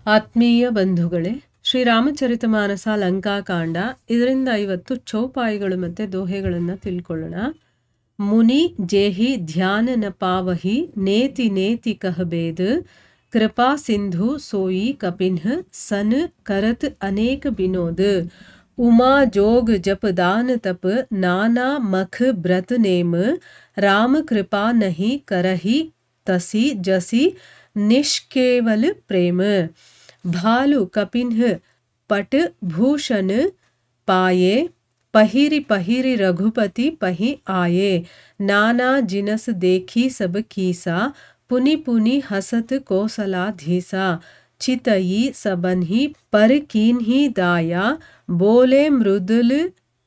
ಆತ್ಮೀಯ ಬಂಧುಗಳೇ, ಶ್ರೀರಾಮಚರಿತಮಾನಸ ಲಂಕಾಕಾಂಡ ಇದರಿಂದ 50 ಚೌಪಾಯಿಗಳು ಮತ್ತು ದೋಹೆಗಳನ್ನು ತಿಳ್ಕೊಳ್ಳೋಣ. ಮುನಿ ಜೇಹಿ ಧ್ಯಾನ ನ ಪಾವಹಿ ನೇತಿ ನೇತಿ ಕಹಬೇದ ಕೃಪಾ ಸಿಂಧು ಸೋಯಿ ಕಪಿನ್ಹ ಸನ್ ಕರತ್ ಅನೇಕ ಬಿನೋದ ಉಮಾ जोग जप दान तप नाना मख व्रत नेम राम कृपा नहीं करही तसी जसी निष्केवल प्रेम भालु कपिन्ह पट भूषण पाये पहिरी पहिरी रघुपति पही आये नाना जिनस देखी सब कीसा पुनि पुनि हसत कोसला धीसा चितई सबन्ही पर कीन्ही दाया बोले मृदुल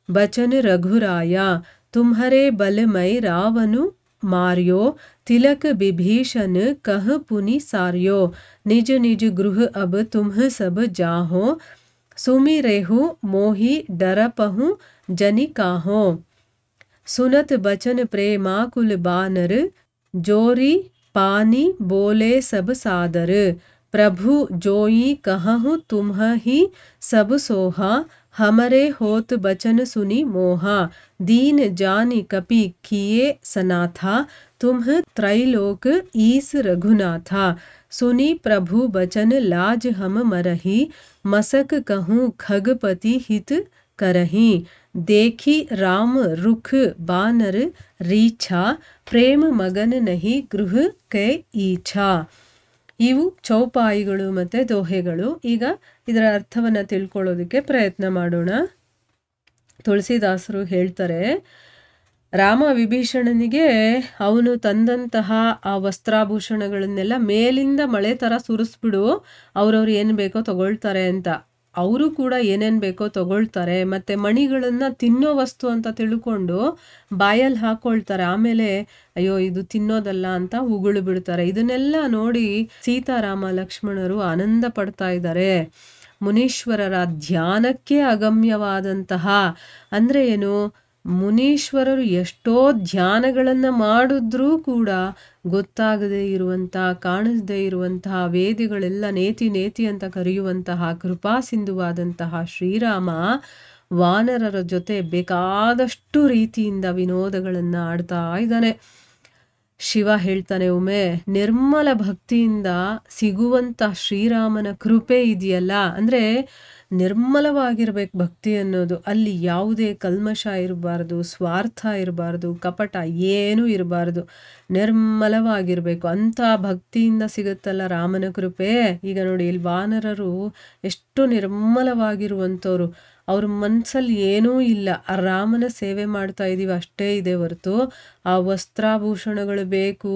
बचन रघुराया तुम्हारे बलमय रावनु मार्यो तिलक विभीषण कह पुनि सार्यो निज निज गृह अब तुम सब जाहो सुमि रेहु मोहि डरपहु जनि काहो सुनत बचन प्रेमाकुल बानर जोरी पानी बोले सब सादर प्रभु जोई कहूँ तुम ही सब सोहा हमरे होत बचन सुनी मोहा दीन जानी कपि किए सनाथा तुम त्रैलोक ईस रघुनाथा सुनी प्रभु बचन लाज हम मरही मसक कहूँ खगपति हित करही देखी राम रुख बानर रीछा प्रेम मगन नहीं गृह के ಈಛಾ. ಇವು ಚೌಪಾಯಿಗಳು ಮತ್ತು ದೋಹೆಗಳು. ಈಗ ಇದರ ಅರ್ಥವನ್ನು ತಿಳ್ಕೊಳ್ಳೋದಕ್ಕೆ ಪ್ರಯತ್ನ ಮಾಡೋಣ. ತುಳಸಿದಾಸರು ಹೇಳ್ತಾರೆ, ರಾಮ ವಿಭೀಷಣನಿಗೆ ಅವನು ತಂದಂತಹ ಆ ವಸ್ತ್ರಾಭೂಷಣಗಳನ್ನೆಲ್ಲ ಮೇಲಿಂದ ಮಳೆ ಥರ ಸುರಿಸ್ಬಿಡು, ಅವ್ರವ್ರು ಏನು ಬೇಕೋ ತಗೊಳ್ತಾರೆ ಅಂತ. ಅವರು ಕೂಡ ಏನೇನು ಬೇಕೋ ತಗೊಳ್ತಾರೆ, ಮತ್ತು ಮಣಿಗಳನ್ನು ತಿನ್ನೋ ವಸ್ತು ಅಂತ ತಿಳ್ಕೊಂಡು ಬಾಯಲ್ಲಿ ಹಾಕ್ಕೊಳ್ತಾರೆ. ಆಮೇಲೆ ಅಯ್ಯೋ ಇದು ತಿನ್ನೋದಲ್ಲ ಅಂತ ಉಗುಳು ಬಿಡ್ತಾರೆ. ಇದನ್ನೆಲ್ಲ ನೋಡಿ ಸೀತಾರಾಮ ಲಕ್ಷ್ಮಣರು ಆನಂದ ಪಡ್ತಾ ಇದ್ದಾರೆ. ಮುನೀಶ್ವರರ ಧ್ಯಾನಕ್ಕೆ ಅಗಮ್ಯವಾದಂತಹ ಅಂದರೆ ಏನು, ಮುನೀಶ್ವರರು ಎಷ್ಟೋ ಧ್ಯಾನಗಳನ್ನು ಮಾಡಿದ್ರೂ ಕೂಡ ಗೊತ್ತಾಗದೇ ಇರುವಂಥ, ಕಾಣಿಸದೇ ಇರುವಂತಹ ವೇದಿಗಳೆಲ್ಲ ನೇತಿ ನೇತಿ ಅಂತ ಕರೆಯುವಂತಹ ಕೃಪಾ ಸಿಂಧುವಾದಂತಹ ಶ್ರೀರಾಮ ವಾನರರ ಜೊತೆ ಬೇಕಾದಷ್ಟು ರೀತಿಯಿಂದ ವಿನೋದಗಳನ್ನು ಆಡ್ತಾ ಇದ್ದಾನೆ. ಶಿವ ಹೇಳ್ತಾನೆ, ಒಮ್ಮೆ ನಿರ್ಮಲ ಭಕ್ತಿಯಿಂದ ಸಿಗುವಂಥ ಶ್ರೀರಾಮನ ಕೃಪೆ ಇದೆಯಲ್ಲ, ಅಂದರೆ ನಿರ್ಮಲವಾಗಿರ್ಬೇಕು ಭಕ್ತಿ ಅನ್ನೋದು. ಅಲ್ಲಿ ಯಾವುದೇ ಕಲ್ಮಶ ಇರಬಾರ್ದು, ಸ್ವಾರ್ಥ ಇರಬಾರ್ದು, ಕಪಟ ಏನೂ ಇರಬಾರ್ದು, ನಿರ್ಮಲವಾಗಿರಬೇಕು. ಅಂಥ ಭಕ್ತಿಯಿಂದ ಸಿಗುತ್ತಲ್ಲ ರಾಮನ ಕೃಪೆ. ಈಗ ನೋಡಿ, ಇಲ್ಲಿ ವಾನರರು ಎಷ್ಟು ನಿರ್ಮಲವಾಗಿರುವಂಥವ್ರು, ಅವ್ರ ಮನಸ್ಸಲ್ಲಿ ಏನೂ ಇಲ್ಲ, ಆ ರಾಮನ ಸೇವೆ ಮಾಡ್ತಾ ಇದ್ದೀವಿ ಅಷ್ಟೇ ಇದೆ ಹೊರತು ಆ ವಸ್ತ್ರಾಭೂಷಣಗಳು ಬೇಕು,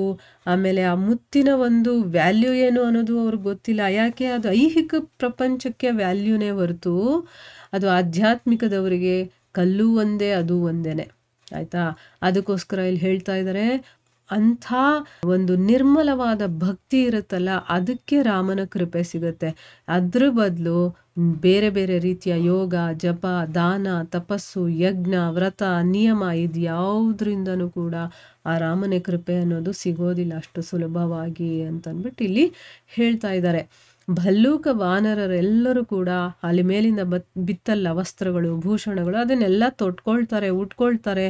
ಆಮೇಲೆ ಆ ಮುತ್ತಿನ ಒಂದು ವ್ಯಾಲ್ಯೂ ಏನು ಅನ್ನೋದು ಅವ್ರಿಗೆ ಗೊತ್ತಿಲ್ಲ. ಯಾಕೆ, ಅದು ಐಹಿಕ ಪ್ರಪಂಚಕ್ಕೆ ವ್ಯಾಲ್ಯೂನೇ ಹೊರತು ಅದು ಆಧ್ಯಾತ್ಮಿಕದವರಿಗೆ ಕಲ್ಲು ಒಂದೇ ಅದು ಒಂದೇನೆ. ಆಯಿತಾ? ಅದಕ್ಕೋಸ್ಕರ ಇಲ್ಲಿ ಹೇಳ್ತಾ ಇದ್ದಾರೆ, ಅಂಥ ಒಂದು ನಿರ್ಮಲವಾದ ಭಕ್ತಿ ಇರುತ್ತಲ್ಲ, ಅದಕ್ಕೆ ರಾಮನ ಕೃಪೆ ಸಿಗುತ್ತೆ. ಅದ್ರ ಬದಲು ಬೇರೆ ಬೇರೆ ರೀತಿಯ ಯೋಗ, ಜಪ, ದಾನ, ತಪಸ್ಸು, ಯಜ್ಞ, ವ್ರತ, ನಿಯಮ ಇದು ಯಾವುದರಿಂದನೂ ಕೂಡ ಆ ರಾಮನ ಕೃಪೆ ಅನ್ನೋದು ಸಿಗೋದಿಲ್ಲ ಅಷ್ಟು ಸುಲಭವಾಗಿ ಅಂತಂದ್ಬಿಟ್ಟು ಇಲ್ಲಿ ಹೇಳ್ತಾ ಇದ್ದಾರೆ. ಭಲ್ಲೂಕ ವಾನರರೆಲ್ಲರೂ ಕೂಡ ಅಲ್ಲಿ ಮೇಲಿಂದ ಬಿತ್ತಲ್ಲ ವಸ್ತ್ರಗಳು, ಭೂಷಣಗಳು, ಅದನ್ನೆಲ್ಲ ತೊಟ್ಕೊಳ್ತಾರೆ, ಉಟ್ಕೊಳ್ತಾರೆ,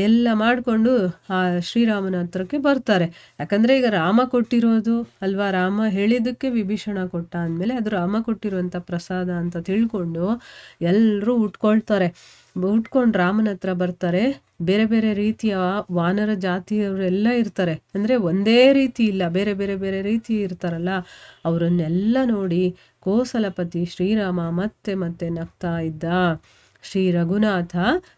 ಎಲ್ಲ ಮಾಡಿಕೊಂಡು ಆ ಶ್ರೀರಾಮನ ಹತ್ರಕ್ಕೆ ಬರ್ತಾರೆ. ಯಾಕಂದರೆ ಈಗ ರಾಮ ಕೊಟ್ಟಿರೋದು ಅಲ್ವಾ, ರಾಮ ಹೇಳಿದ್ದಕ್ಕೆ ವಿಭೀಷಣ ಕೊಟ್ಟ ಅಂದಮೇಲೆ ಅದು ರಾಮ ಕೊಟ್ಟಿರುವಂಥ ಪ್ರಸಾದ ಅಂತ ತಿಳ್ಕೊಂಡು ಎಲ್ಲರೂ ಉಟ್ಕೊಳ್ತಾರೆ. ಉಟ್ಕೊಂಡು ರಾಮನ ಹತ್ರ ಬರ್ತಾರೆ. ಬೇರೆ ಬೇರೆ ರೀತಿಯ ವಾನರ ಜಾತಿಯವರೆಲ್ಲ ಇರ್ತಾರೆ, ಅಂದರೆ ಒಂದೇ ರೀತಿ ಇಲ್ಲ, ಬೇರೆ ಬೇರೆ ಬೇರೆ ರೀತಿ ಇರ್ತಾರಲ್ಲ, ಅವರನ್ನೆಲ್ಲ ನೋಡಿ ಕೋಸಲಪತಿ ಶ್ರೀರಾಮ ಮತ್ತೆ ಮತ್ತೆ ನಗ್ತಾ ಇದ್ದ. ಶ್ರೀ ರಘುನಾಥ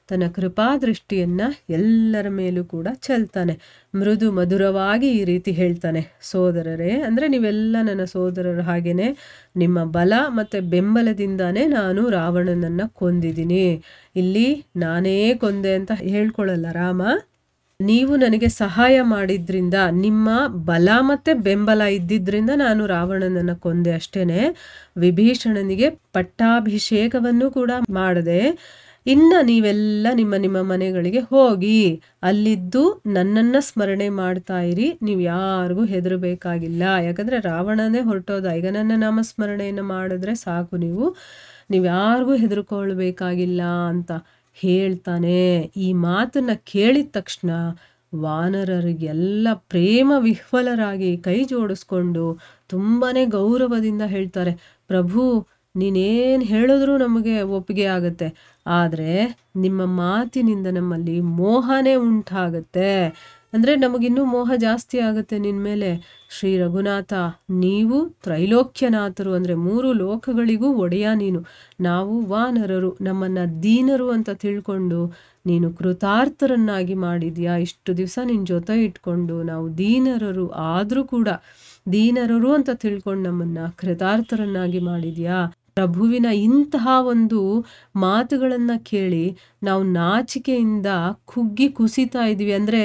ತನ್ನ ಕೃಪಾದೃಷ್ಟಿಯನ್ನು ಎಲ್ಲರ ಮೇಲೂ ಕೂಡ ಚೆಲ್ತಾನೆ. ಮೃದು ಮಧುರವಾಗಿ ಈ ರೀತಿ ಹೇಳ್ತಾನೆ, ಸೋದರರೇ, ಅಂದರೆ ನೀವೆಲ್ಲ ನನ್ನ ಸೋದರರು ಹಾಗೇನೆ, ನಿಮ್ಮ ಬಲ ಮತ್ತು ಬೆಂಬಲದಿಂದಾನೇ ನಾನು ರಾವಣನನ್ನು ಕೊಂದಿದ್ದೀನಿ. ಇಲ್ಲಿ ನಾನೇ ಕೊಂದೆ ಅಂತ ಹೇಳ್ಕೊಳ್ಳಲ್ಲ ರಾಮ, ನೀವು ನನಗೆ ಸಹಾಯ ಮಾಡಿದ್ರಿಂದ, ನಿಮ್ಮ ಬಲ ಮತ್ತು ಬೆಂಬಲ ಇದ್ದಿದ್ದರಿಂದ ನಾನು ರಾವಣನನ್ನು ಕೊಂದೆ ಅಷ್ಟೇ. ವಿಭೀಷಣನಿಗೆ ಪಟ್ಟಾಭಿಷೇಕವನ್ನು ಕೂಡ ಮಾಡದೆ ಇನ್ನು ನೀವೆಲ್ಲ ನಿಮ್ಮ ನಿಮ್ಮ ಮನೆಗಳಿಗೆ ಹೋಗಿ ಅಲ್ಲಿದ್ದು ನನ್ನನ್ನು ಸ್ಮರಣೆ ಮಾಡ್ತಾ ಇರಿ, ನೀವು ಯಾರಿಗೂ ಹೆದರಬೇಕಾಗಿಲ್ಲ. ಯಾಕಂದರೆ ರಾವಣನೇ ಹೊರಟೋದ, ಈಗ ನನ್ನ ನಾಮಸ್ಮರಣೆಯನ್ನು ಮಾಡಿದ್ರೆ ಸಾಕು, ನೀವು ಯಾರಿಗೂ ಹೆದರ್ಕೊಳ್ಬೇಕಾಗಿಲ್ಲ ಅಂತ ಹೇಳ್ತಾನೆ. ಈ ಮಾತನ್ನು ಕೇಳಿದ ತಕ್ಷಣ ವಾನರರಿಗೆಲ್ಲ ಪ್ರೇಮ ವಿಹ್ವಲರಾಗಿ ಕೈ ಜೋಡಿಸ್ಕೊಂಡು ತುಂಬಾ ಗೌರವದಿಂದ ಹೇಳ್ತಾರೆ, ಪ್ರಭು ನೀನೇನು ಹೇಳಿದ್ರೂ ನಮಗೆ ಒಪ್ಪಿಗೆ ಆಗುತ್ತೆ, ಆದರೆ ನಿಮ್ಮ ಮಾತಿನಿಂದ ನಮ್ಮಲ್ಲಿ ಮೋಹನೇ ಉಂಟಾಗುತ್ತೆ, ಅಂದರೆ ನಮಗಿನ್ನೂ ಮೋಹ ಜಾಸ್ತಿ ಆಗುತ್ತೆ ನಿನ್ನ ಮೇಲೆ. ಶ್ರೀ ರಘುನಾಥ, ನೀವು ತ್ರೈಲೋಕ್ಯನಾಥರು, ಅಂದರೆ 3 ಲೋಕಗಳಿಗೂ ಒಡೆಯ ನೀನು. ನಾವು ವಾನರರು, ನಮ್ಮನ್ನು ದೀನರು ಅಂತ ತಿಳ್ಕೊಂಡು ನೀನು ಕೃತಾರ್ಥರನ್ನಾಗಿ ಮಾಡಿದ್ಯಾ. ಇಷ್ಟು ದಿವಸ ನಿನ್ನ ಜೊತೆ ಇಟ್ಕೊಂಡು ನಾವು ದೀನರರು ಆದರೂ ಕೂಡ ದೀನರರು ಅಂತ ತಿಳ್ಕೊಂಡು ನಮ್ಮನ್ನು ಕೃತಾರ್ಥರನ್ನಾಗಿ ಮಾಡಿದ್ಯಾ. ಪ್ರಭುವಿನ ಇಂತಹ ಒಂದು ಮಾತುಗಳನ್ನು ಕೇಳಿ ನಾವು ನಾಚಿಕೆಯಿಂದ ಕುಗ್ಗಿ ಕುಸಿತಾ ಇದ್ವಿ. ಅಂದರೆ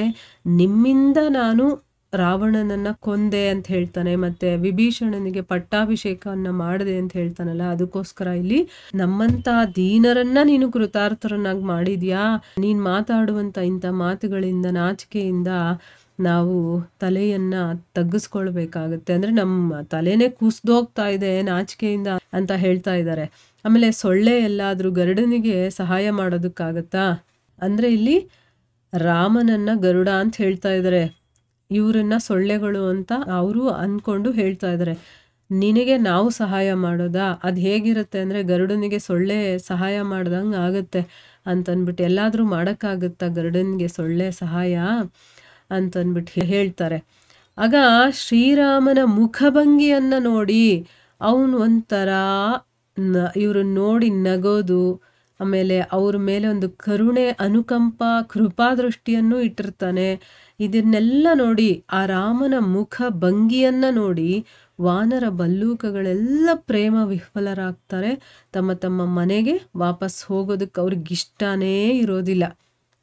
ನಿಮ್ಮಿಂದ ನಾನು ರಾವಣನನ್ನು ಕೊಂದೆ ಅಂತ ಹೇಳ್ತಾನೆ, ಮತ್ತು ವಿಭೀಷಣನಿಗೆ ಪಟ್ಟಾಭಿಷೇಕವನ್ನು ಮಾಡಿದೆ ಅಂತ ಹೇಳ್ತಾನಲ್ಲ, ಅದಕ್ಕೋಸ್ಕರ ಇಲ್ಲಿ ನಮ್ಮಂಥ ದೀನರನ್ನ ನೀನು ಕೃತಾರ್ಥರನ್ನಾಗಿ ಮಾಡಿದ್ಯಾ. ನೀನು ಮಾತಾಡುವಂಥ ಇಂಥ ಮಾತುಗಳಿಂದ ನಾಚಿಕೆಯಿಂದ ನಾವು ತಲೆಯನ್ನು ತಗ್ಗಿಸ್ಕೊಳ್ಬೇಕಾಗತ್ತೆ, ಅಂದರೆ ನಮ್ಮ ತಲೆನೇ ಕುಸ್ದೋಗ್ತಾ ಇದೆ ನಾಚಿಕೆಯಿಂದ ಅಂತ ಹೇಳ್ತಾ ಇದ್ದಾರೆ. ಆಮೇಲೆ ಸೊಳ್ಳೆ ಎಲ್ಲಾದರೂ ಗರುಡನಿಗೆ ಸಹಾಯ ಮಾಡೋದಕ್ಕಾಗತ್ತಾ? ಅಂದರೆ ಇಲ್ಲಿ ರಾಮನನ್ನ ಗರುಡ ಅಂತ ಹೇಳ್ತಾ ಇದ್ದಾರೆ, ಇವರನ್ನ ಸೊಳ್ಳೆಗಳು ಅಂತ ಅವರು ಅಂದ್ಕೊಂಡು ಹೇಳ್ತಾ ಇದ್ದಾರೆ. ನಿನಗೆ ನಾವು ಸಹಾಯ ಮಾಡೋದಾ? ಅದು ಹೇಗಿರುತ್ತೆ ಅಂದರೆ ಗರುಡನಿಗೆ ಸೊಳ್ಳೆ ಸಹಾಯ ಮಾಡ್ದಂಗೆ ಆಗುತ್ತೆ ಅಂತಂದ್ಬಿಟ್ಟು, ಎಲ್ಲಾದರೂ ಮಾಡೋಕ್ಕಾಗುತ್ತಾ ಗರುಡನಿಗೆ ಸೊಳ್ಳೆ ಸಹಾಯ ಅಂತಂದ್ಬಿಟ್ಟು ಹೇಳ್ತಾರೆ. ಆಗ ಶ್ರೀರಾಮನ ಮುಖಭಂಗಿಯನ್ನು ನೋಡಿ ಅವನು ಒಂಥರ ಇವ್ರನ್ನ ನೋಡಿ ನಗೋದು, ಆಮೇಲೆ ಅವ್ರ ಮೇಲೆ ಒಂದು ಕರುಣೆ, ಅನುಕಂಪ, ಕೃಪಾದೃಷ್ಟಿಯನ್ನು ಇಟ್ಟಿರ್ತಾನೆ. ಇದನ್ನೆಲ್ಲ ನೋಡಿ, ಆ ರಾಮನ ಮುಖ ಭಂಗಿಯನ್ನು ನೋಡಿ ವಾನರ ಬಲ್ಲೂಕಗಳೆಲ್ಲ ಪ್ರೇಮ ವಿಹ್ವಲರಾಗ್ತಾರೆ. ತಮ್ಮ ತಮ್ಮ ಮನೆಗೆ ವಾಪಸ್ ಹೋಗೋದಕ್ಕೆ ಅವ್ರಿಗಿಷ್ಟನೇ ಇರೋದಿಲ್ಲ.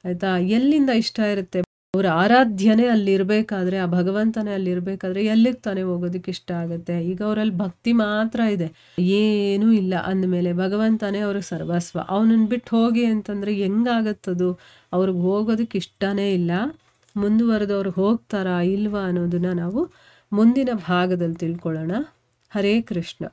ಆಯಿತಾ? ಎಲ್ಲಿಂದ ಇಷ್ಟ ಇರುತ್ತೆ? ಅವ್ರ ಆರಾಧ್ಯನೇ ಅಲ್ಲಿರಬೇಕಾದ್ರೆ, ಆ ಭಗವಂತನೇ ಅಲ್ಲಿರಬೇಕಾದ್ರೆ ಎಲ್ಲಿಗೆ ತಾನೇ ಹೋಗೋದಕ್ಕೆ ಇಷ್ಟ ಆಗುತ್ತೆ? ಈಗ ಅವರಲ್ಲಿ ಭಕ್ತಿ ಮಾತ್ರ ಇದೆ, ಏನೂ ಇಲ್ಲ ಅಂದಮೇಲೆ ಭಗವಂತನೇ ಅವ್ರಿಗೆ ಸರ್ವಸ್ವ. ಅವನನ್ನು ಬಿಟ್ಟು ಹೋಗಿ ಅಂತಂದರೆ ಹೆಂಗಾಗತ್ತದು? ಅವ್ರಿಗೆ ಹೋಗೋದಕ್ಕೆ ಇಷ್ಟನೇ ಇಲ್ಲ. ಮುಂದುವರೆದವ್ರು ಹೋಗ್ತಾರಾ ಇಲ್ವಾ ಅನ್ನೋದನ್ನು ನಾವು ಮುಂದಿನ ಭಾಗದಲ್ಲಿ ತಿಳ್ಕೊಳ್ಳೋಣ. ಹರೇ ಕೃಷ್ಣ.